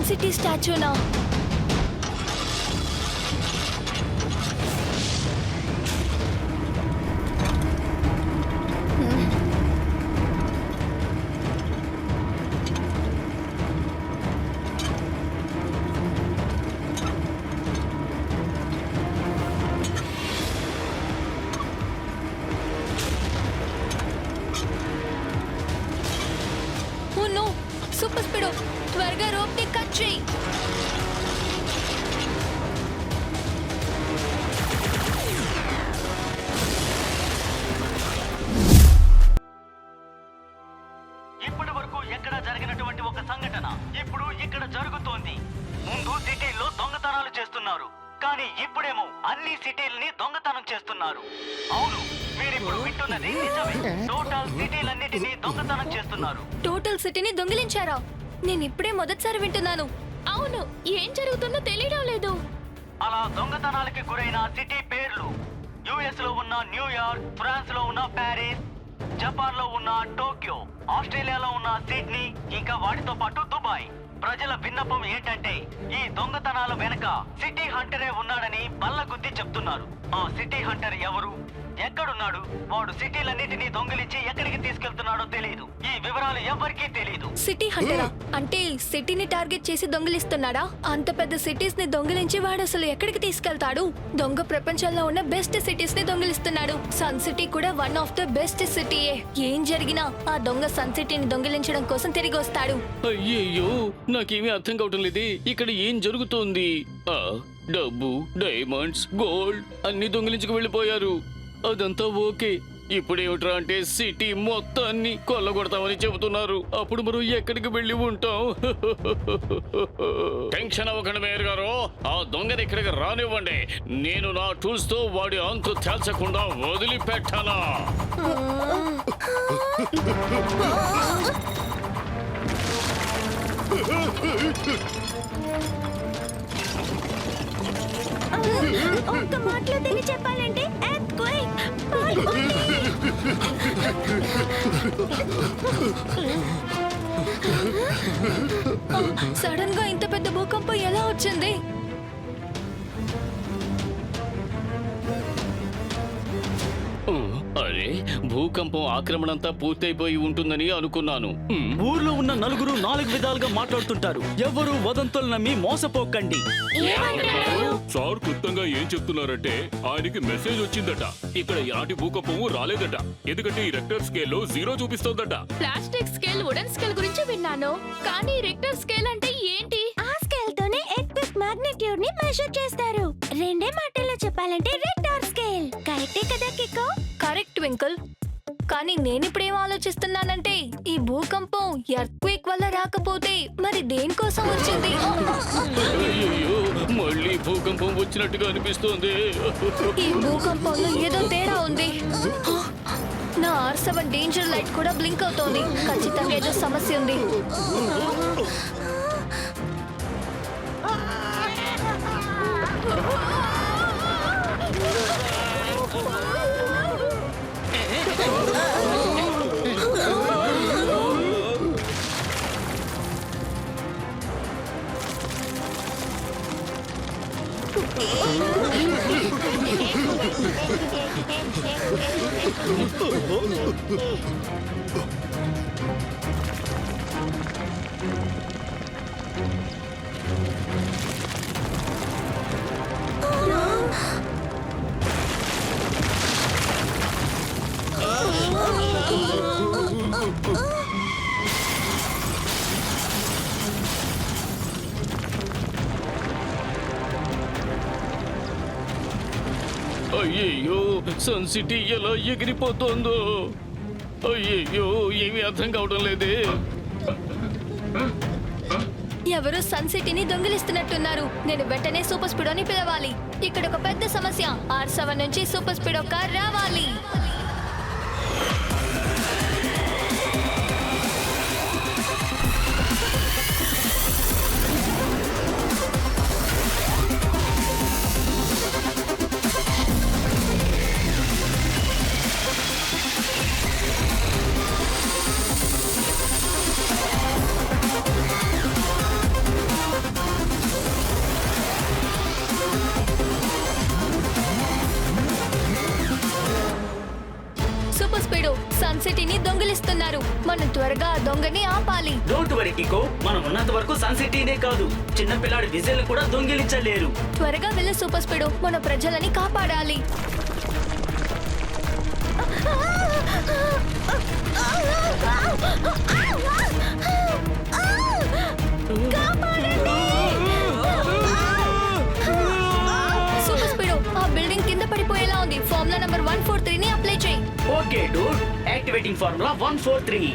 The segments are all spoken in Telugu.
సన్ సిటీ స్టాచ్యూనా? సూపర్ స్పీడ్, త్వరగా రోప్ ని కట్ చేయి. ఇప్పటి వరకు ఎక్కడ జరిగినటువంటి ఒక సంఘటన ఇప్పుడు ఇక్కడ జరుగుతోంది. ముందు సిటీల్లో దొంగతనాలు చేస్తున్నారు, కానీ ఇప్పుడేమో అన్ని సిటీలని దొంగతనం చేస్తున్నారు. అవును, మీరిప్పుడు వింటున్నది నిజమే. టోటల్ సిటీలన్నిటినీ దొంగతనం చేస్తున్నారు. టోటల్ సిటీని దొంగిలించారా? నేను ఇప్పుడే మొదటిసారి వింటున్నాను. అవును, ఏం జరుగుతుందో తెలియడం లేదు. అలా దొంగతనాలకి గురైన సిటీ పేర్లు యుఎస్ లో ఉన్న న్యూయార్క్, ఫ్రాన్స్ లో ఉన్న ప్యారిస్, జపాన్ లో ఉన్న టోక్యో, ఆస్ట్రేలియాలో ఉన్న సిడ్నీ, ఇంకా వాటితో పాటు దుబాయ్. ప్రజల విన్నపం ఏంటంటే ఈ దొంగతనాల వెనక సిటీ హంటరే ఉన్నాడని బల్లగుద్ది చెప్తున్నారు. ఆ సిటీ హంటర్ ఎవరు, ఎక్కడున్నాడు, వాడు సిటీలన్నిటినీ దొంగిలించి ఎక్కడికి తీసుకెళ్తున్నాడో తెలియదు. ఈ వివరాలు ఎవ్వరికీ తెలియదు. సిటీ హంటరా అంటే సిటీని టార్గెట్ చేసి దొంగిలిస్తున్నాడా? అంత పెద్ద సిటీస్ ని దొంగిలించి వాడు అసలు ఎక్కడికి తీసుకెళ్తాడు? దొంగ ప్రపంచంలో ఉన్న బెస్ట్ సిటీస్ ని దొంగిలిస్తున్నాడు. సన్ సిటీ కూడా వన్ ఆఫ్ ద బెస్ట్ సిటీయే. ఏం జరిగినా ఆ దొంగ సన్ సిటీని దొంగిలించడం కోసం తిరిగి వస్తాడు. అయ్యయ్యో, నాకేమీ అర్థం కావటం లేదే. ఇక్కడ ఏం జరుగుతోంది? డబ్బు, డైమండ్స్, గోల్డ్ అన్ని దొంగిలించుకు వెళ్ళిపోయారు. అదంతా ఓకే. ఇప్పుడేమిట్రా అంటే సిటీ మొత్తాన్ని కొల్లగొడతామని చెబుతున్నారు. అప్పుడు మనం ఎక్కడికి వెళ్ళి ఉంటాం? టెన్షన్ అవ్వకండి మేయర్ గారు, ఆ దొంగని ఇక్కడికి రానివ్వండి. నేను నా టూల్స్ తో వాడి అంతు తేల్చకుండా వదిలిపెట్టాలా? ఒక్క మాటలో దీన్ని చెప్పాలంటే సడన్ గా ఇంత పెద్ద భూకంపం ఎలా వచ్చింది? అరే, భూకంపం ఆక్రమణంతా పూర్తయిపోయి ఉంటుందని అనుకున్నాను. ఊర్లో ఉన్న నలుగురు 4 విధాలుగా మాట్లాడుతుంటారు. ఎవరు వదంతులు నమ్మి మోసపోకండి. సార్ క్లుప్తంగా ఏం చెప్తున్నారంటే ఆయనకి మెసేజ్ వచ్చిందట. ఇక్కడ ఎలాంటి భూకంపము రాలేదట, ఎందుకంటే ఈ రెక్టర్ స్కేల్ లో 0 చూపిస్తోందట. ప్లాస్టిక్ స్కేల్, వుడెన్ స్కేల్ గురించి విన్నాను, కానీ రెక్టర్ స్కేల్ అంటే ఏంటి? ఆ స్కేల్ తోనే ఎర్త్క్వేక్ మాగ్నిట్యూడ్ ని మెజర్ చేస్తారు. రెండే మాటల్లో చెప్పాలంటే రెక్టార్ స్కేల్. కరెక్టే కదా కిక్కో? Correct twinkle. కానీ నేనిప్పుడేం ఆలోచిస్తున్నానంటే ఈ భూకంపం ఎర్త్క్వేక్ వల్ల రాకపోతే మరి దేనికోసం వచ్చింది? అయ్యయ్యో, మళ్ళీ భూకంపం వచ్చినట్టుగా అనిపిస్తోంది. ఈ భూకంపంలో ఏదో తేడా ఉంది. నా R7 డేంజర్ లైట్ కూడా బ్లింక్ అవుతోంది. ఖచ్చితంగా ఏదో సమస్య ఉంది. అయ్యయ్యో, సన్ సిటీ ఎలా ఎగిరిపోతుందో. అయ్యయ్యో, ఏమీ అర్థం కావడం లేదే. ఎవరు సన్ సిటీని దొంగిలిస్తున్నట్టున్నారు. నేను వెంటనే సూపర్ స్పీడోని పిలవాలి. ఇక్కడ ఒక పెద్ద సమస్య. R7 నుంచి సూపర్ స్పీడో కార్ రావాలి. చేస్తున్నారు. మనం త్వరగా ఆ దొంగని ఆపాలి. డోంట్ వరీ కికో, మనం ఉన్నంత వరకు సన్ సిటీనే కాదు, చిన్న పిల్లాడి విజిల్ కూడా దొంగిలించలేరు. త్వరగా వెళ్ళి సూపర్ స్పీడ్, మన ప్రజలని కాపాడాలి. సూపర్ స్పీడ్, ఆ బిల్డింగ్ కింద పడిపోయేలా ఉంది. ఫార్ములా నంబర్ 143 ని అప్లై చేయి. Okay dude, activating formula 143.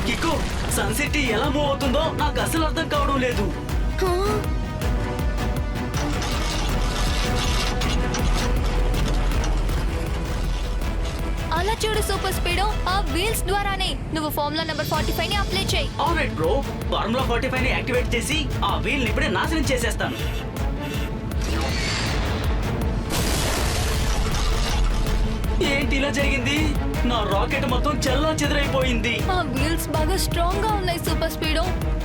Kiko, sun city ఎలా మూవ్ అవుతుందో నాకు అసలు అర్థం కావడం లేదు. అలా చూడు సూపర్ స్పీడ్, ఆ వీల్స్ ద్వారానే నువ్వు ఫార్ములా నంబర్ 45 ని అప్లై చేయి. ఆల్రైట్ బ్రో, ఫార్ములా 45 ని యాక్టివేట్ చేసి ఆ వీల్ ని ఇప్పుడే నాశనం చేసేస్తాను. ఏంటి ఇలా జరిగింది? నా రాకెట్ మొత్తం చెల్లా చెదరైపోయింది. ఆ వీల్స్ బాగా స్ట్రాంగ్ గా ఉన్నాయి సూపర్ స్పీడ్.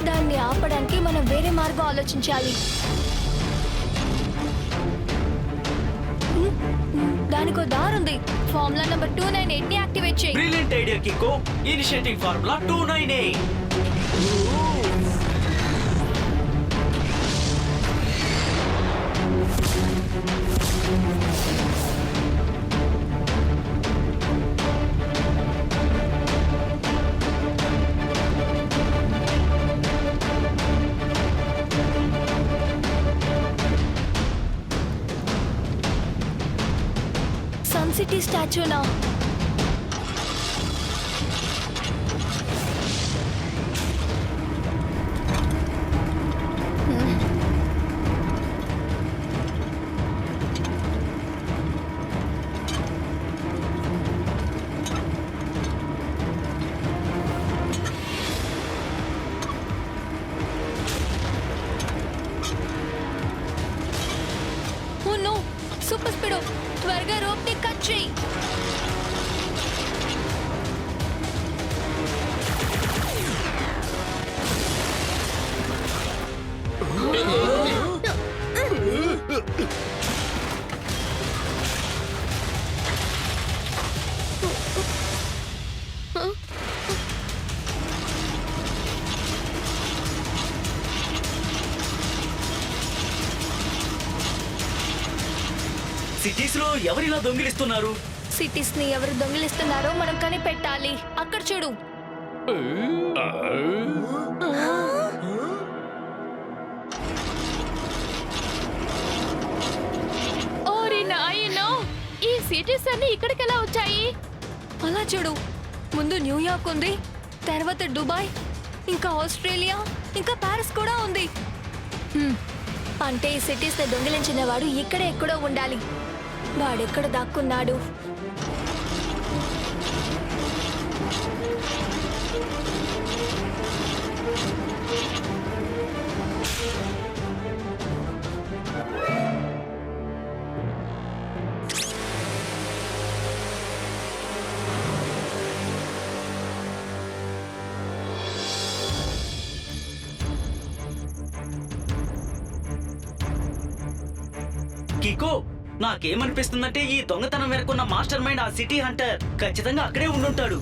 దాన్ని ఆపడానికి మనం వేరే మార్గం ఆలోచించాలి. దానికో దారుంది. ఫార్ములా నంబర్ 298 ని యాక్టివేట్ చేయి. Brilliant idea Kiko, initiating formula 298. Sun city స్టాచ్యూనా? ఓ నో, సూపర్ స్పీడ్, త్వరగా రోప్ ని కట్ చేయి. సిటీస్ లో ఎవరిలా దొంగిలిస్తున్నారు? సిటీస్ ని ఎవరు దొంగిలిస్తున్నారో మనం కనిపెట్టాలి. అక్కడ చూడు. ఓరి నాయనో, ఈ సిటీస్ అన్ని ఇక్కడికి ఎలా వచ్చాయి? అలా చూడు, ముందు న్యూయార్క్ ఉంది, తర్వాత దుబాయ్, ఇంకా ఆస్ట్రేలియా, ఇంకా ప్యారిస్ కూడా ఉంది. అంటే ఈ సిటీస్ ని దొంగిలించిన వాడు ఇక్కడే ఎక్కడో ఉండాలి. వాడెక్కడ దాక్కున్నాడు? కికో, నాకేమనిపిస్తుందంటే ఈ దొంగతనం వెనుకున్న మాస్టర్ మైండ్ ఆ సిటీ హంటర్ ఖచ్చితంగా అక్కడే ఉండుంటాడు.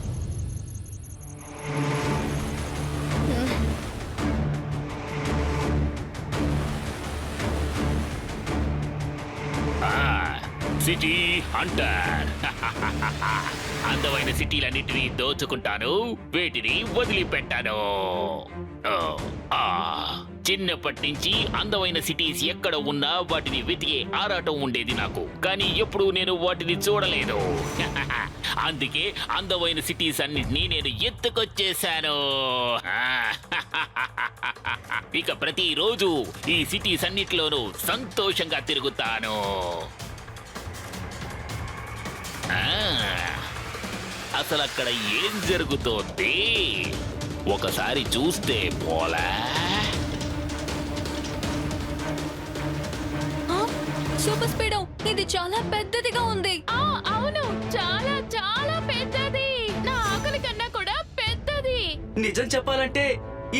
City Hunter. అందమైన సిటీలన్నింటినీ దోచుకుంటాను, వీటిని వదిలిపెట్టాను. చిన్నప్పటి నుంచి అందమైన సిటీస్ ఎక్కడ ఉన్నా వాటిని వెతికే ఆరాటం ఉండేది నాకు, కానీ ఎప్పుడూ నేను వాటిని చూడలేదు. అందుకే అందమైన సిటీస్ అన్నిటినీ నేను ఎత్తుకొచ్చేశాను. ఇక ప్రతిరోజు ఈ సిటీస్ అన్నిటిలోనూ సంతోషంగా తిరుగుతాను. అసలు అక్కడ ఏం జరుగుతోంది ఒకసారి చూస్తే పోలా. సూపర్ స్పీడో ఇది చాలా పెద్దదిగా ఉంది. అవును, చాలా చాలా పెద్దది. నా ఆకలి కన్నా కూడా పెద్దది. నిజం చెప్పాలంటే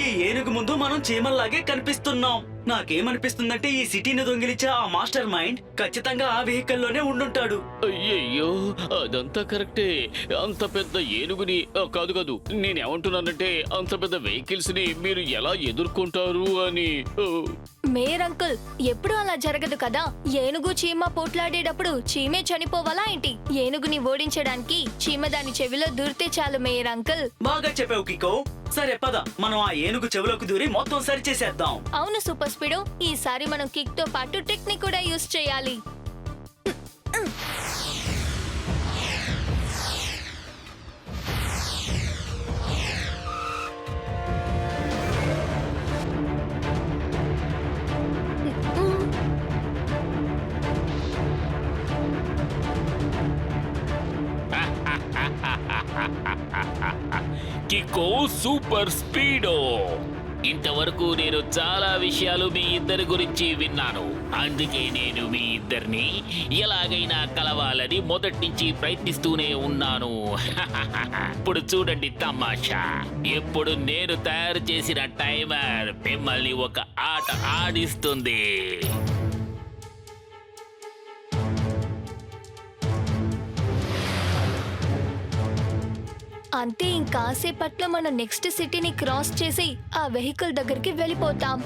ఈ ఏనుగు ముందు మనం చీమల్లాగే కనిపిస్తున్నాం. నాకేమనిపిస్తుందంటే ఈ సిటీని దొంగిలించే ఆ మాస్టర్ మైండ్ ఖచ్చితంగా ఆ వెహికల్లోనే ఉండుంటాడు. అయ్యయ్యో అదంతా కరెక్టే. అంత పెద్ద ఏనుగుని కాదు నేనేమంటున్నానంటే అంత పెద్ద వెహికల్స్ ని మీరు ఎలా ఎదుర్కొంటారు అని. మేయర్ అంకుల్, ఎప్పుడు అలా జరగదు కదా. ఏనుగు చీమ పోట్లాడేటప్పుడు చీమే చనిపోవాలా ఏంటి? ఏనుగుని ఓడించడానికి చీమ దాని చెవిలో దూరితే చాలు మేయర్ అంకుల్. బాగా చెప్పావు కికో. సరే పద, మనం ఆ ఏనుగు చెవులోకి దూరి మొత్తం సరి చేసేద్దాం. అవును సూపర్ స్పీడో, ఈసారి మనం కిక్ తో పాటు ట్రిక్ ని కూడా యూజ్ చేయాలి. కికో సూపర్ స్పీడో. ఇంతవరకు నేను చాలా విషయాలు మీ ఇద్దరి గురించి విన్నాను. అందుకే నేను మీ ఇద్దరిని ఎలాగైనా కలవాలని మొదటి నుంచి ప్రయత్నిస్తూనే ఉన్నాను. ఇప్పుడు చూడండి తమాషా. ఇప్పుడు నేను తయారు చేసిన టైమర్ మిమ్మల్ని ఒక ఆట ఆడిస్తుంది. అంతే, ఇంకాసేపట్లో మనం నెక్స్ట్ సిటీని క్రాస్ చేసి ఆ వెహికల్ దగ్గరికి వెళ్ళిపోతాం.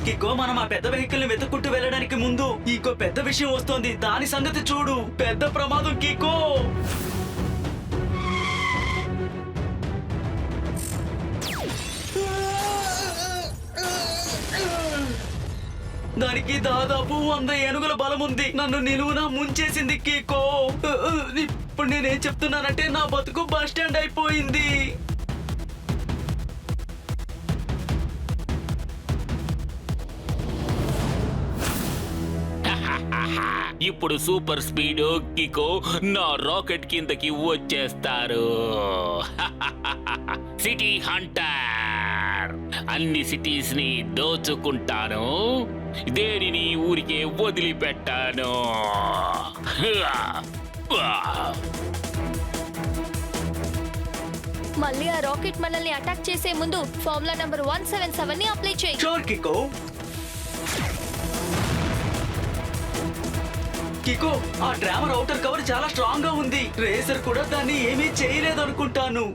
కికో, మనం ఆ పెద్ద వెహికల్ ని వెతుక్కుంటూ వెళ్ళడానికి ముందు ఇంకో పెద్ద విషయం వస్తోంది. దాని సంగతి చూడు. పెద్ద ప్రమాదం కికో. దానికి దాదాపు 100 ఏనుగుల బలం ఉంది. నన్ను నిలువునా ముంచేసింది కికో. ఇప్పుడు నేనేం చెప్తున్నానంటే నా బతుకు బస్ స్టాండ్ అయిపోయింది. ఇప్పుడు సూపర్ స్పీడో కికో నా రాకెట్ కిందకి వచ్చేస్తారు. City Hunter. అన్ని సిటీస్ ని దోచుకుంటాను, దేనిని ఊరికే వదిలిపెట్టాను. మళ్ళీ ఆ రాకెట్ మనల్ని అటాక్ చేసే ముందు ఫార్ములా నంబర్ 177 ని అప్లై చేయి. Sure Kiko. కికో, ఆ డ్రామర్ అవుటర్ కవర్ చాలా స్ట్రాంగ్ గా ఉంది. రేసర్ కూడా దాన్ని ఏమీ చేయలేదు అనుకుంటాను.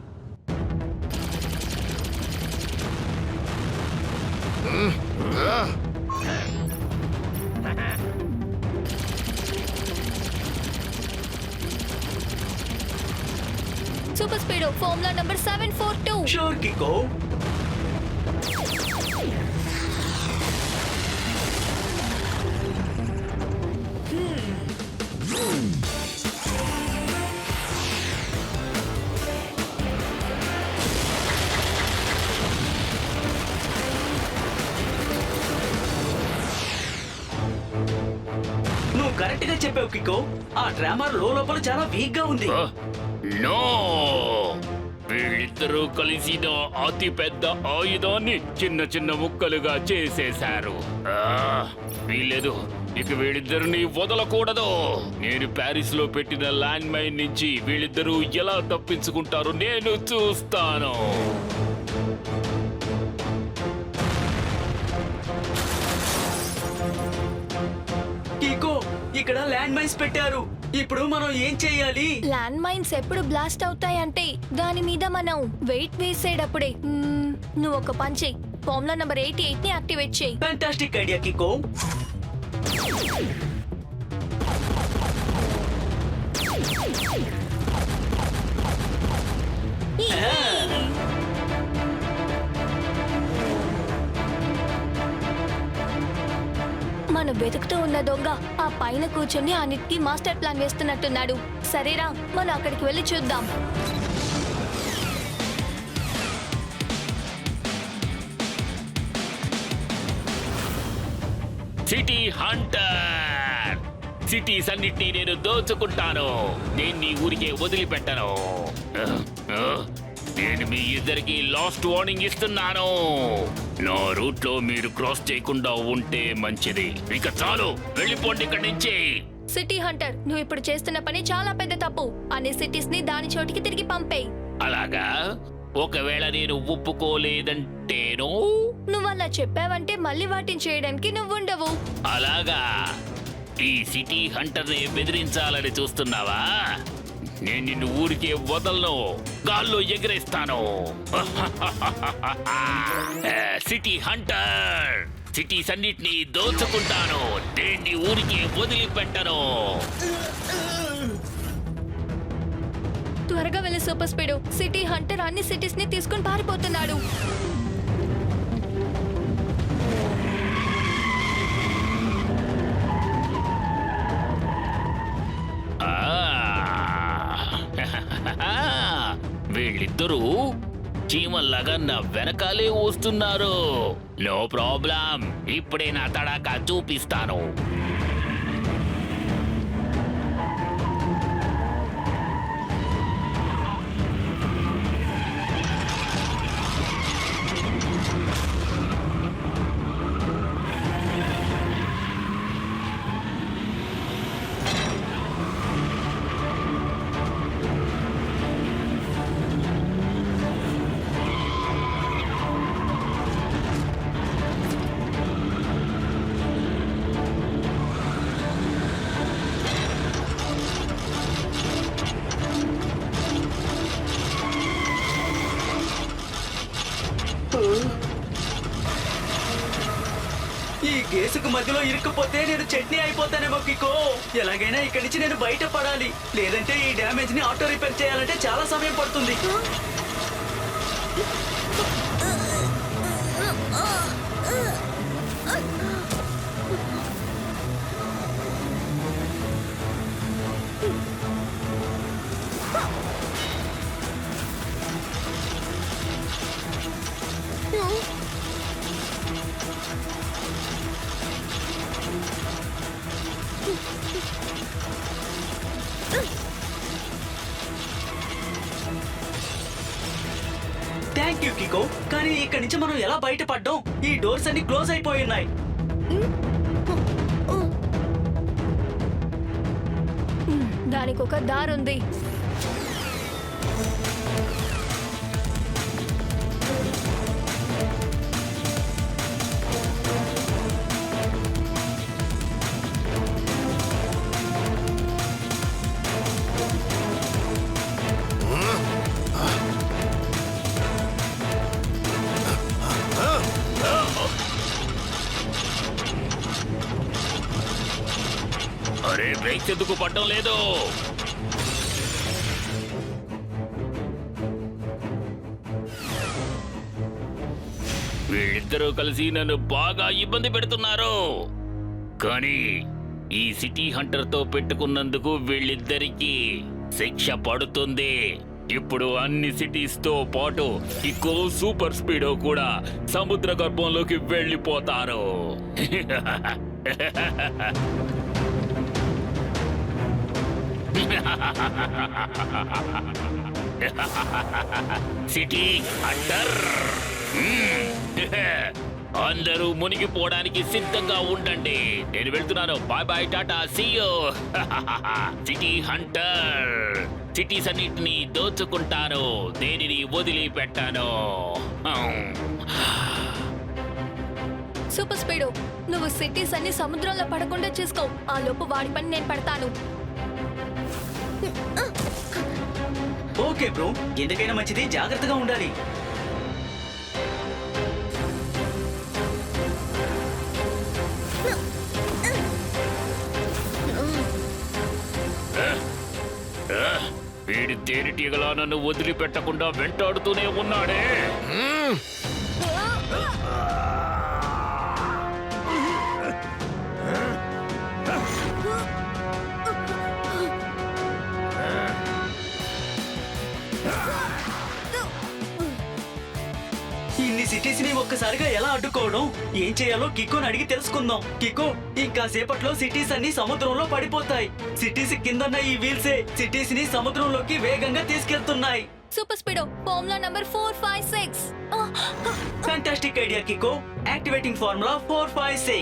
Super speedo, formula number 742. Sure Kiko. నువ్వు కరెక్ట్ గా చెప్పావు కికో. ఆ డ్రామర్ లోపల చాలా వీక్ గా ఉంది. నో, వీళ్ళిద్దరూ కలిసి నా అతి పెద్ద ఆయుధాన్ని చిన్న చిన్న ముక్కలుగా చేసేశారు. వీళ్ళేదో ఇక వీళ్ళిద్దరిని వదలకూడదు. నేను ప్యారిస్ లో పెట్టిన ల్యాండ్ మైన్ నుంచి వీళ్ళిద్దరూ ఎలా తప్పించుకుంటారో నేను చూస్తాను. కికో, ఇక్కడ ల్యాండ్ మైన్స్ పెట్టారు. ఇప్పుడు మనం ఏం చెయ్యాలి? ల్యాండ్ మైన్స్ ఎప్పుడు బ్లాస్ట్ అవుతాయంటే దాని మీద మనం వెయిట్ వేసేటప్పుడే. నువ్వు ఒక పని చెయ్యి, ఫార్ములా నంబర్ 88 ని యాక్టివేట్ చేయి. Fantastic idea Kiko. మనం వెతుకుతూ ఉన్న దొంగ ఆ పైన కూర్చొని అన్నిటికీ మాస్టర్ ప్లాన్ వేస్తున్నట్టున్నాడు. సరేరా, మనం అక్కడికి వెళ్ళి చూద్దాం. City hunter. సిటీస్ అన్నిటినీ నేను దోచుకుంటాను. నేను ఈ ఊరికే వదిలిపెట్టను. నేను మీ ఇద్దరికి లాస్ట్ వార్నింగ్ ఇస్తున్నాను. నా రూట్ లో మీరు క్రాస్ చేయకుండా ఉంటే మంచిది. ఇక చాలు, వెళ్ళిపోండి ఇక్కడి నుంచి. సిటీ హంటర్, నువ్వు ఇప్పుడు చేస్తున్న పని చాలా పెద్ద తప్పు. అన్ని సిటీస్ ని దాని చోటికి తిరిగి పంపేయి. అలాగా? ఒకవేళ నేను ఒప్పుకోలేదంటేను? నువ్వు అలా చెప్పావంటే మళ్ళీ వాటిని చేయడానికి నువ్వుండవు. అలాగా? ఈ సిటీ హంటర్ ని బెదిరించాలని చూస్తున్నావా? నేను నిన్ను ఊరికే వదలను, గాల్లో ఎగిరేస్తాను. సిటీ హంటర్, సిటీస్ అన్నిటినీ దోచుకుంటాను. దేన్ని ఊరికే వదిలిపెట్టను. త్వరగా వెళ్ళి సూపర్ స్పీడ్. సిటీ హంటర్ అన్ని సిటీస్ ని తీసుకుని పారిపోతున్నాడు. వీళ్ళిద్దరూ చీమల్లాగా నా వెనకాలే వస్తున్నారు. నో ప్రాబ్లం, ఇప్పుడే నా తడాకా చూపిస్తాను. ఈ గేసుకు మధ్యలో ఇరుక్కుపోతే నేను చట్నీ అయిపోతానేమో కికో. ఎలాగైనా ఇక్కడి నుంచి నేను బయట పడాలి, లేదంటే ఈ డ్యామేజ్ ని ఆటో రిపేర్ చేయాలంటే చాలా సమయం పడుతుంది. Thank you Kiko. కానీ ఇక్కడి నుంచి మనం ఎలా బయటపడ్డాం? ఈ డోర్స్ అన్ని క్లోజ్ అయిపోయి ఉన్నాయి. దానికి ఒక దారుంది. అరే, బ్రేక్స్ ఎందుకు పడడం లేదు? వీళ్ళిద్దరూ కలిసి నన్ను బాగా ఇబ్బంది పెడుతున్నారు. కానీ ఈ సిటీ హంటర్ తో పెట్టుకున్నందుకు వీళ్ళిద్దరికీ శిక్ష పడుతుంది. ఇప్పుడు అన్ని సిటీస్ తో పాటు ఇకో సూపర్ స్పీడో కూడా సముద్ర గర్భంలోకి వెళ్ళిపోతారు. సిటీ హంటర్, అందరూ మునిగిపోవడానికి సిద్ధంగా ఉండండి. నేను వెళ్తున్నాను. Bye bye, tata, see you. City hunter, cities అన్నిటినీ దోచుకుంటాను, దేనిని వదిలిపెట్టాను. సూపర్ స్పీడ్, నువ్వు సిటీస్ అన్ని సముద్రంలో పడకుండా చూసుకో. ఆ లోపు వాడి పని నేను పడతాను. ఓకే బ్రో, ఎందుకైనా మంచిది జాగ్రత్తగా ఉండాలి. వీడి తేనెటీగలా నన్ను వదిలిపెట్టకుండా వెంటాడుతూనే ఉన్నాడే. ఇన్ని సిటీస్ ని ఒక్కసారిగా ఎలా అడ్డుకోవడం, ఏం చేయాలో కికోని అడిగి తెలుసుకుందాం. కికో, ఇంకా సేపట్లో సిటీస్ అన్ని సముద్రంలో పడిపోతాయి. సిటీస్ కిందన్న ఈ వీల్సే సిటీస్ ని సముద్రంలోకి వేగంగా తీసుకెళ్తున్నాయి. Super speedo formula number 456. Fantastic idea Kiko. Activating formula 456.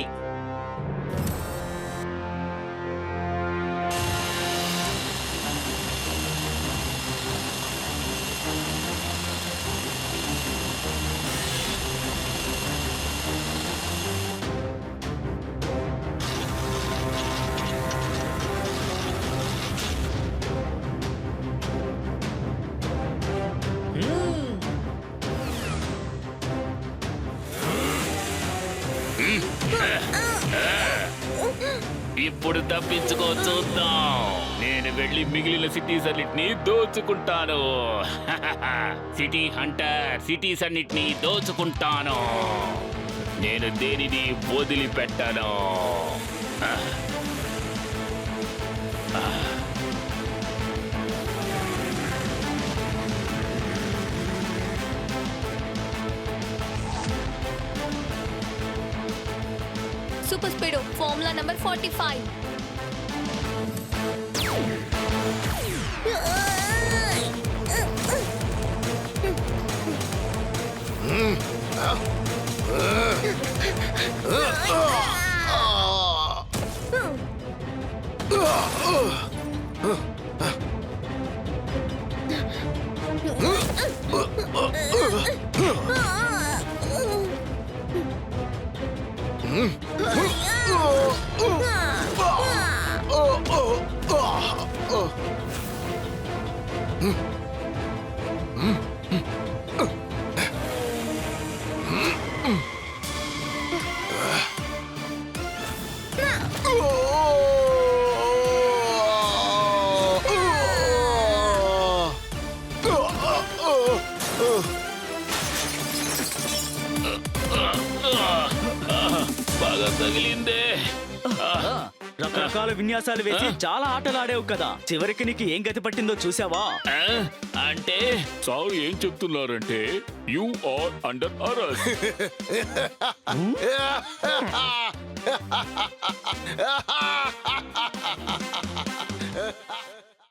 ఇప్పుడు తప్పించుకో చూద్దాం. నేను వెళ్ళి మిగిలిన సిటీస్ అన్నిటినీ దోచుకుంటాను. సిటీ హంటర్, సిటీస్ అన్నిటినీ దోచుకుంటాను. నేను దేనిని వదిలిపెట్టాను. Super speedo formula number 45. బాగా తగిలిందే. రకరకాల విన్యాసాలు వేసి చాలా ఆటలు ఆడేవు కదా, చివరికి నీకు ఏం గతి పట్టిందో చూసావా? ఆ? అంటే సార్ ఏం చెప్తున్నారంటే యు ఆర్ అండర్ అరెస్ట్.